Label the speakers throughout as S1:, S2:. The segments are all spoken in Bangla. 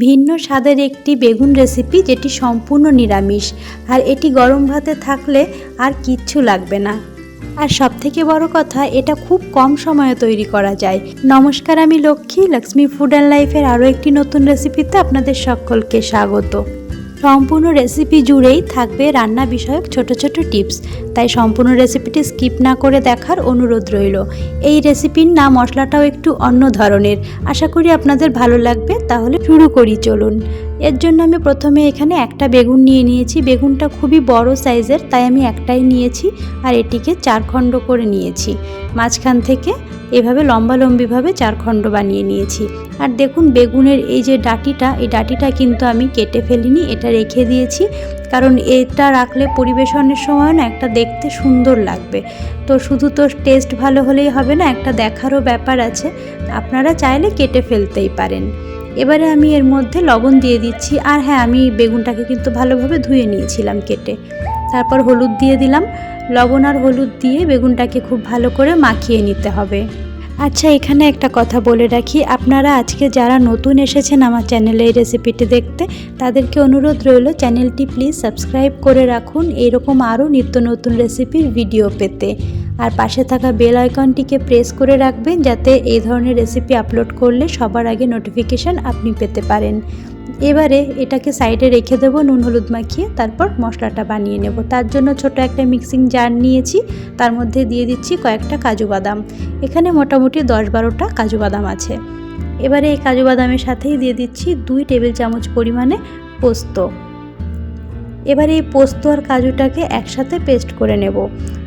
S1: ভিন্ন স্বাদের একটি বেগুন রেসিপি যেটি সম্পূর্ণ নিরামিষ, আর এটি গরম ভাতে থাকলে আর কিচ্ছু লাগবে না। আর সবথেকে বড় কথা, এটা খুব কম সময়ে তৈরি করা যায়। নমস্কার, আমি লক্ষ্মী, লক্ষ্মী ফুড অ্যান্ড লাইফের আরও একটি নতুন রেসিপিতে আপনাদের সকলকে স্বাগত। সম্পূর্ণ রেসিপি জুড়েই থাকবে রান্না বিষয়ক ছোট ছোট টিপস, তাই সম্পূর্ণ রেসিপিটি স্কিপ না করে দেখার অনুরোধ রইল। এই রেসিপির নাম মশলাটাও একটু অন্য ধরনের, আশা করি আপনাদের ভালো লাগবে। তাহলে শুরু করি, চলুন। এর জন্য আমি প্রথমে এখানে একটা বেগুন নিয়ে নিয়েছি। বেগুনটা খুবই বড় সাইজের, তাই আমি একটাই নিয়েছি আর এটিকে 4 খণ্ড করে নিয়েছি। মাঝখান থেকে এভাবে লম্বালম্বিভাবে 4 খণ্ড বানিয়ে নিয়েছি। আর দেখুন, বেগুনের এই যে ডাঁটিটা, এই ডাঁটিটা কিন্তু আমি কেটে ফেলিনি, এটা রেখে দিয়েছি। কারণ এটা রাখলে পরিবেশনের সময় না একটা দেখতে সুন্দর লাগবে। তো শুধু তো টেস্ট ভালো হলেই হবে না, একটা দেখারও ব্যাপার আছে। আপনারা চাইলে কেটে ফেলতেই পারেন। এবারে আমি এর মধ্যে লবণ দিয়ে দিচ্ছি। আর হ্যাঁ, আমি বেগুনটাকে কিন্তু ভালোভাবে ধুয়ে নিয়েছিলাম কেটে। তারপর হলুদ দিয়ে দিলাম। লবণ আর হলুদ দিয়ে বেগুনটাকে খুব ভালো করে মাখিয়ে নিতে হবে। আচ্ছা, এখানে একটা কথা বলে রাখি, আপনারা আজকে যারা নতুন এসেছেন আমার চ্যানেলে এই রেসিপিটি দেখতে, তাদেরকে অনুরোধ রইল চ্যানেলটি প্লিজ সাবস্ক্রাইব করে রাখুন এরকম আরও নিত্য নতুন রেসিপির ভিডিও পেতে। আর পাশে থাকা বেল আইকনটিকে প্রেস করে রাখবেন, যাতে এই ধরনের রেসিপি আপলোড করলে সবার আগে নোটিফিকেশান আপনি পেতে পারেন। এবারে এটাকে সাইডে রেখে দেবো নুন হলুদ মাখিয়ে, তারপর মশলাটা বানিয়ে নেব। তার জন্য ছোট একটা মিক্সিং জার নিয়েছি, তার মধ্যে দিয়ে দিচ্ছি কয়েকটা কাজু বাদাম। এখানে মোটামুটি 10-12টা কাজু বাদাম আছে। এবারে এই কাজু বাদামের সাথেই দিয়ে দিচ্ছি 2 টেবিল চামচ পরিমাণে পোস্ত। এবারে এই পোস্ত আর কাজুটাকে একসাথে পেস্ট করে নেব।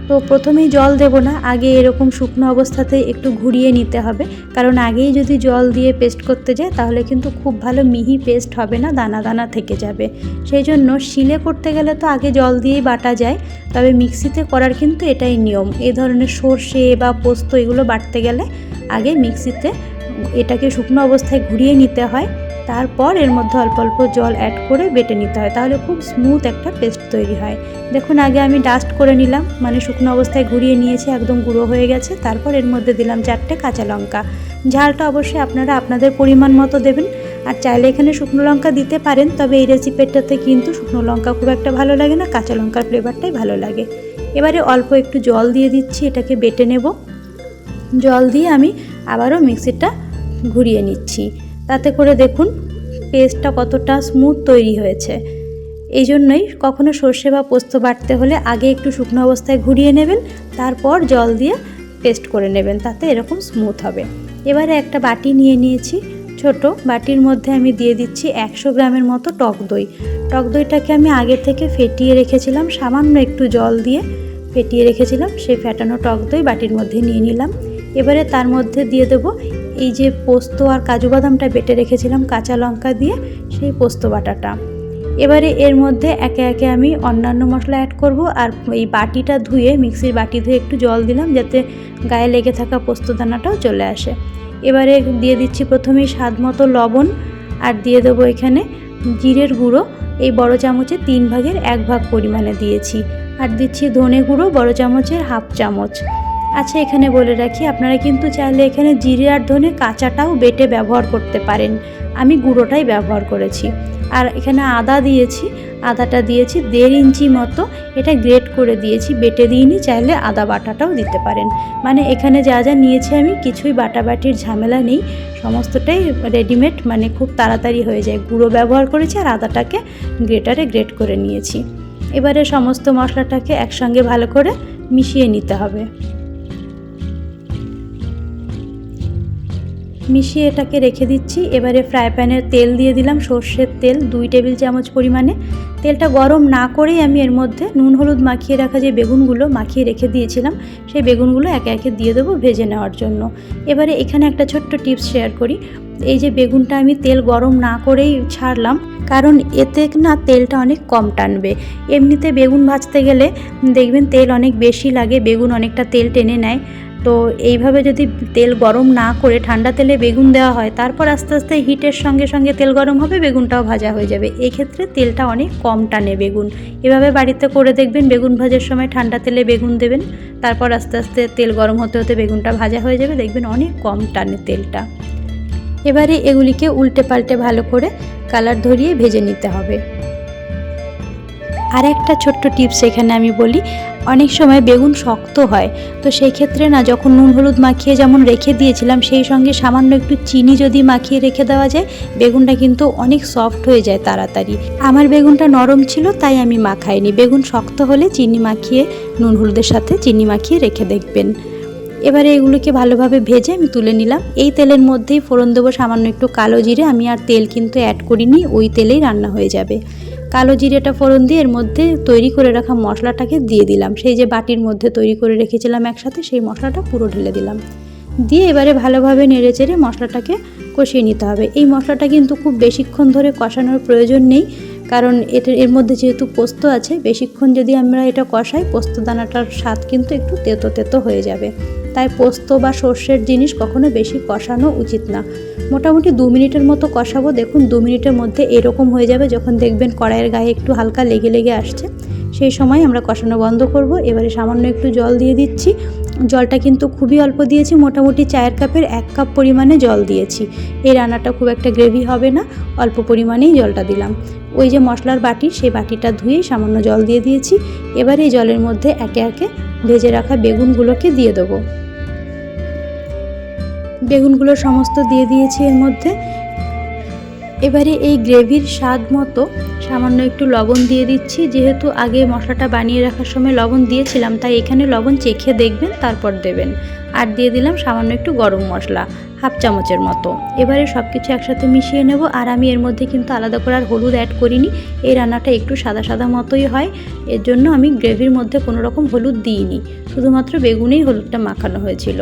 S1: তো প্রথমেই জল দেব না, আগে এরকম শুকনো অবস্থাতে একটু ঘুরিয়ে নিতে হবে। কারণ আগেই যদি জল দিয়ে পেস্ট করতে যায় তাহলে কিন্তু খুব ভালো মিহি পেস্ট হবে না, দানা দানা থেকে যাবে। সেই জন্য শিলে করতে গেলে তো আগে জল দিয়েই বাটা যায়, তবে মিক্সিতে করার কিন্তু এটাই নিয়ম। এই ধরনের সর্ষে বা পোস্ত এগুলো বাটতে গেলে আগে মিক্সিতে এটাকে শুকনো অবস্থায় ঘুরিয়ে নিতে হয়, তারপর এর মধ্যে অল্প অল্প জল অ্যাড করে বেটে নিতে হয়, তাহলে খুব স্মুথ একটা পেস্ট তৈরি হয়। দেখুন, আগে আমি ডাস্ট করে নিলাম, মানে শুকনো অবস্থায় ঘুরিয়ে নিয়েছি, একদম গুঁড়ো হয়ে গেছে। তারপর এর মধ্যে দিলাম 4টে কাঁচা লঙ্কা। ঝালটা অবশ্যই আপনারা আপনাদের পরিমাণ মতো দেবেন, আর চাইলে এখানে শুকনো লঙ্কা দিতে পারেন, তবে এই রেসিপিটাতে কিন্তু শুকনো লঙ্কা খুব একটা ভালো লাগে না, কাঁচা লঙ্কার ফ্লেভারটাই ভালো লাগে। এবারে অল্প একটু জল দিয়ে দিচ্ছি, এটাকে বেটে নেব। জল দিয়ে আমি আবারও মিক্সিটা ঘুরিয়ে নিচ্ছি, তাতে করে দেখুন পেস্টটা কতটা স্মুথ তৈরি হয়েছে। এই জন্যই কখনো সর্ষে বা পোস্ত বাটতে হলে আগে একটু শুকনো অবস্থায় ঘুরিয়ে নেবেন, তারপর জল দিয়ে পেস্ট করে নেবেন, তাতে এরকম স্মুথ হবে। এবারে একটা বাটি নিয়ে নিয়েছি, ছোট বাটির মধ্যে আমি দিয়ে দিচ্ছি 100 গ্রামের মতো টক দই। টক দইটাকে আমি আগে থেকে ফেটিয়ে রেখেছিলাম, সামান্য একটু জল দিয়ে ফেটিয়ে রেখেছিলাম। সেই ফেটানো টক দই বাটির মধ্যে নিয়ে নিলাম। এবারে তার মধ্যে দিয়ে দেব এই যে পোস্ত আর কাজু বাদামটা বেটে রেখেছিলাম কাঁচা লঙ্কা দিয়ে, সেই পোস্ত বাটাটা। এবারে এর মধ্যে একে একে আমি অন্যান্য মশলা অ্যাড করব। আর এই বাটিটা ধুয়ে, মিক্সির বাটি ধুয়ে একটু জল দিলাম, যাতে গায়ে লেগে থাকা পোস্ত দানাটাও চলে আসে। এবারে দিয়ে দিচ্ছি প্রথমেই স্বাদ মতো লবণ, আর দিয়ে দেবো এখানে জিরের গুঁড়ো, এই বড় চামচে 3 ভাগের 1 ভাগ পরিমাণে দিয়েছি। আর দিচ্ছি ধনে গুঁড়ো বড় চামচের 1/2 চামচ। আচ্ছা, এখানে বলে রাখি, আপনারা কিন্তু চাইলে এখানে জিরে আর ধনে কাঁচাটাও বেটে ব্যবহার করতে পারেন, আমি গুঁড়োটাই ব্যবহার করেছি। আর এখানে আদা দিয়েছি, আদাটা দিয়েছি 1.5 ইঞ্চি মতো, এটা গ্রেট করে দিয়েছি, বেটে দিইনি, চাইলে আদা বাটাটাও দিতে পারেন। মানে এখানে যা যা নিয়েছি আমি, কিছুই বাটাবাটির ঝামেলা নেই, সমস্তটাই রেডিমেড, মানে খুব তাড়াতাড়ি হয়ে যায়। গুঁড়ো ব্যবহার করেছি আর আদাটাকে গ্রেটারে গ্রেট করে নিয়েছি। এবারে সমস্ত মশলাটাকে একসঙ্গে ভালো করে মিশিয়ে নিতে হবে। মিশিয়ে এটাকে রেখে দিচ্ছি। এবারে ফ্রাই প্যানে তেল দিয়ে দিলাম, সর্ষের তেল 2 টেবিল চামচ পরিমাণে। তেলটা গরম না করেই আমি এর মধ্যে নুন হলুদ মাখিয়ে রাখা যে বেগুনগুলো মাখিয়ে রেখে দিয়েছিলাম, সেই বেগুনগুলো একে একে দিয়ে দেবো ভেজে নেওয়ার জন্য। এবারে এখানে একটা ছোট্ট টিপস শেয়ার করি। এই যে বেগুনটা আমি তেল গরম না করেই ছাড়লাম, কারণ এতে না তেলটা অনেক কম টানবে। এমনিতে বেগুন ভাজতে গেলে দেখবেন তেল অনেক বেশি লাগে, বেগুন অনেকটা তেল টেনে নেয়। তো এইভাবে যদি তেল গরম না করে ঠান্ডা তেলে বেগুন দেওয়া হয়, তারপর আস্তে আস্তে হিটের সঙ্গে সঙ্গে তেল গরম হবে, বেগুনটাও ভাজা হয়ে যাবে। এই ক্ষেত্রে তেলটা অনেক কম টানে বেগুন। এভাবে বাড়িতে করে দেখবেন, বেগুন ভাজার সময় ঠান্ডা তেলে বেগুন দেবেন, তারপর আস্তে আস্তে তেল গরম হতে হতে বেগুনটা ভাজা হয়ে যাবে, দেখবেন অনেক কম টানে তেলটা। এবারে এগুলিকে উল্টে পাল্টে ভালো করে কালার ধরিয়ে ভেজে নিতে হবে। আর একটা ছোট্ট টিপস এখানে আমি বলি, অনেক সময় বেগুন শক্ত হয়, তো সেই ক্ষেত্রে না যখন নুন হলুদ মাখিয়ে যেমন রেখে দিয়েছিলাম সেই সঙ্গে সামান্য একটু চিনি যদি মাখিয়ে রেখে দেওয়া যায় বেগুনটা কিন্তু অনেক সফট হয়ে যায় তাড়াতাড়ি। আমার বেগুনটা নরম ছিল তাই আমি মাখাইনি। বেগুন শক্ত হলে চিনি মাখিয়ে, নুন হলুদের সাথে চিনি মাখিয়ে রেখে দেখবেন। এবারে এগুলোকে ভালোভাবে ভেজে আমি তুলে নিলাম। এই তেলের মধ্যেই ফোড়ন দেবো সামান্য একটু কালো জিরে। আমি আর তেল কিন্তু অ্যাড করিনি, ওই তেলেই রান্না হয়ে যাবে। কালো জিরেটা ফোড়ন দিয়ে এর মধ্যে তৈরি করে রাখা মশলাটাকে দিয়ে দিলাম। সেই যে বাটির মধ্যে তৈরি করে রেখেছিলাম একসাথে, সেই মশলাটা পুরো ঢেলে দিলাম। দিয়ে এবারে ভালোভাবে নেড়েচেড়ে মশলাটাকে কষিয়ে নিতে হবে। এই মশলাটা কিন্তু খুব বেশিক্ষণ ধরে কষানোর প্রয়োজন নেই, কারণ এর মধ্যে যেহেতু পোস্ত আছে, বেশিক্ষণ যদি আমরা এটা কষাই পোস্ত দানাটার স্বাদ কিন্তু একটু তেতো তেতো হয়ে যাবে। তাই পোস্ত বা সর্ষের জিনিস কখনো বেশি কষানো উচিত না। মোটামুটি 2 মিনিটের মতো কষাবো। দেখুন 2 মিনিটের মধ্যে এরকম হয়ে যাবে। যখন দেখবেন কড়াইয়ের গায়ে একটু হালকা লেগে লেগে আসছে, সেই সময় আমরা কষানো বন্ধ করব। এবারে সামান্য একটু জল দিয়ে দিচ্ছি। জলটা কিন্তু খুবই অল্প দিয়েছি, মোটামুটি চায়ের কাপের 1 কাপ পরিমাণে জল দিয়েছি। এই রান্নাটা খুব একটা গ্রেভি হবে না, অল্প পরিমাণেই জলটা দিলাম। ওই যে মশলার বাটি, সেই বাটিটা ধুয়ে সামান্য জল দিয়ে দিয়েছি। এবার এই জলের মধ্যে একে একে ভেজে রাখা বেগুনগুলোকে দিয়ে দেবো। বেগুনগুলো সমস্ত দিয়ে দিয়েছি এর মধ্যে। এবারে এই গ্রেভির স্বাদ মতো সামান্য একটু লবণ দিয়ে দিচ্ছি। যেহেতু আগে মশলাটা বানিয়ে রাখার সময় লবণ দিয়েছিলাম, তাই এখানে লবণ চেখে দেখবেন, তারপর দেবেন। আর দিয়ে দিলাম সামান্য একটু গরম মশলা, 1/2 চামচের মতো। এবারে সব কিছু একসাথে মিশিয়ে নেব। আর আমি এর মধ্যে কিন্তু আলাদা করে আর হলুদ অ্যাড করিনি। এই রান্নাটা একটু সাদা সাদা মতোই হয়, এর জন্য আমি গ্রেভির মধ্যে কোনো রকম হলুদ দিইনি, শুধুমাত্র বেগুনেই হলুদটা মাখানো হয়েছিল।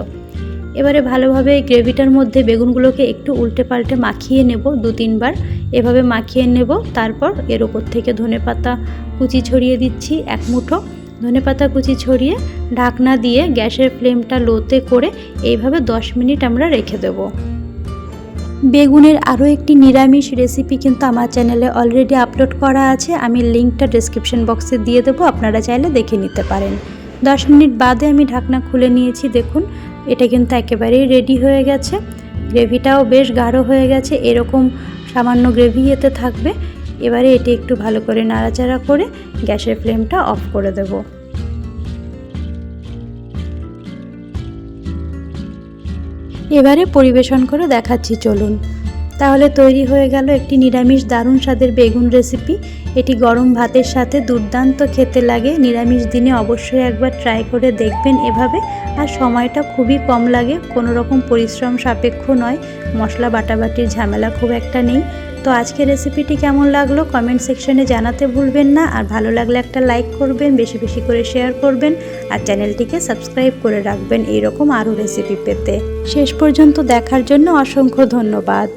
S1: এবারে ভালোভাবে এই গ্রেভিটার মধ্যে বেগুনগুলোকে একটু উল্টে পাল্টে মাখিয়ে নেব, 2-3 বার এভাবে মাখিয়ে নেব। তারপর এর ওপর থেকে ধনেপাতা কুচি ছড়িয়ে দিচ্ছি, 1 মুঠো ধনেপাতা কুচি ছড়িয়ে ঢাকনা দিয়ে গ্যাসের ফ্লেমটা লোতে করে এইভাবে 10 মিনিট আমরা রেখে দেব। বেগুনের আরও একটি নিরামিষ রেসিপি কিন্তু আমার চ্যানেলে অলরেডি আপলোড করা আছে, আমি লিঙ্কটা ডেসক্রিপশন বক্সে দিয়ে দেবো, আপনারা চাইলে দেখে নিতে পারেন। 10 মিনিট বাদে আমি ঢাকনা খুলে নিয়েছি। দেখুন এটা কিন্তু একেবারেই রেডি হয়ে গেছে। গ্রেভিটাও বেশ গাঢ় হয়ে গেছে, এরকম সামান্য গ্রেভি এতে থাকবে। এবারে এটি একটু ভালো করে নাড়াচাড়া করে গ্যাসের ফ্লেমটা অফ করে দেব। এবারে পরিবেশন করে দেখাচ্ছি, চলুন। তাহলে তৈরি হয়ে গেল একটি নিরামিষ দারুণ স্বাদের বেগুন রেসিপি। এটি গরম ভাতের সাথে দুর্দান্ত খেতে লাগে। নিরামিষ দিনে অবশ্যই একবার ট্রাই করে দেখবেন এভাবে। আর সময়টা খুবই কম লাগে, কোনো রকম পরিশ্রম সাপেক্ষ নয়, মশলা বাটাবাটির ঝামেলা খুব একটা নেই। তো আজকের রেসিপিটি কেমন লাগলো কমেন্ট সেকশনে জানাতে ভুলবেন না। আর ভালো লাগলে একটা লাইক করবেন, বেশি বেশি করে শেয়ার করবেন, আর চ্যানেলটিকে সাবস্ক্রাইব করে রাখবেন এইরকম আরও রেসিপি পেতে। শেষ পর্যন্ত দেখার জন্য অসংখ্য ধন্যবাদ।